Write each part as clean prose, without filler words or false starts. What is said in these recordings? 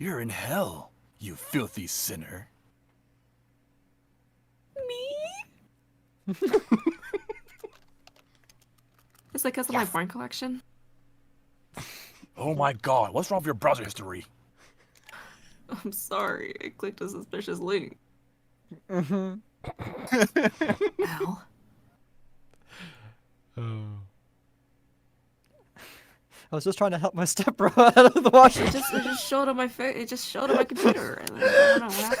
You're in hell, you filthy sinner. Me? Is that because of my porn collection? Oh my god, what's wrong with your browser history? I'm sorry, I clicked a suspicious link. Mm-hmm. Ow. I was just trying to help my stepbro out of the washing. It just showed on my it just showed on my computer. And I don't know what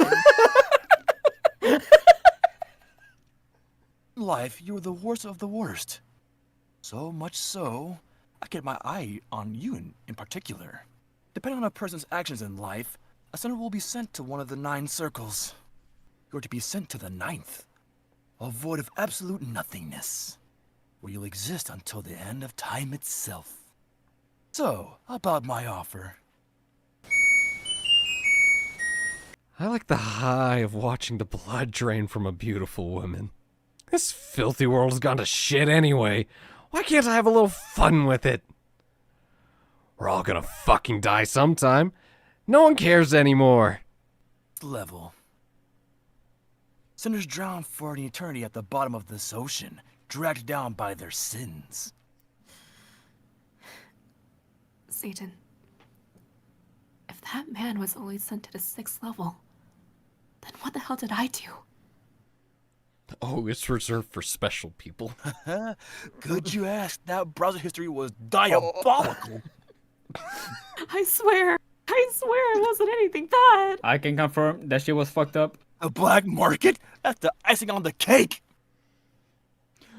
happened. In life, you're the worst of the worst. So much so, I get my eye on you in particular. Depending on a person's actions in life, a sinner will be sent to one of the 9 circles. You're to be sent to the 9th, a void of absolute nothingness, where you'll exist until the end of time itself. So, about my offer. I like the high of watching the blood drain from a beautiful woman. This filthy world has gone to shit anyway. Why can't I have a little fun with it? We're all gonna fucking die sometime. No one cares anymore. Level. Sinners drown for an eternity at the bottom of this ocean, dragged down by their sins. Satan, if that man was only sent to the 6th level, then what the hell did I do? Oh, it's reserved for special people. Good you asked. That browser history was diabolical. I swear it wasn't anything bad. I can confirm that shit was fucked up. The black market? That's the icing on the cake.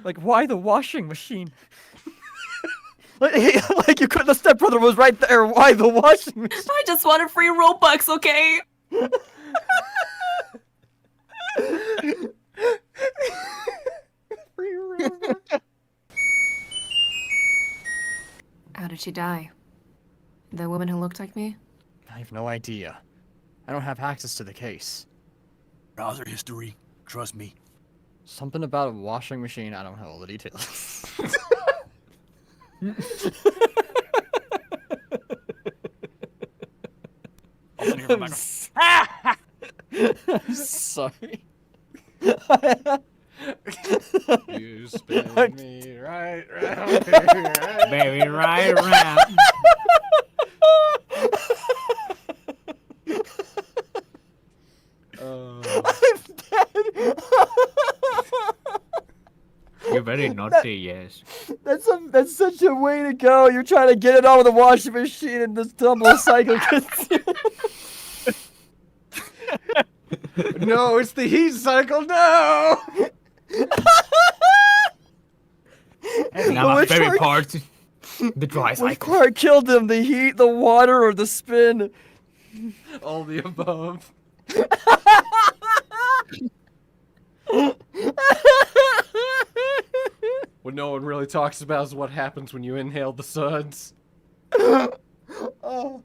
Like, why the washing machine? like you could. The stepbrother was right there. Why the washing machine? I just wanted free Robux, okay? Free room. How did she die? The woman who looked like me? I have no idea. I don't have access to the case. Browser history. Trust me. Something about a washing machine. I don't have all the details. I'm sorry. You spin me right round here, right? Baby, right around. You're very naughty, yes. That's such a way to go. You're trying to get it on with a washing machine and this double cycle gets you. No, it's the heat cycle. No. Now my Which favorite part- part, the dry Which cycle. part killed him? The heat, the water, or the spin? All the above. What no one really talks about is what happens when you inhale the suds. Oh.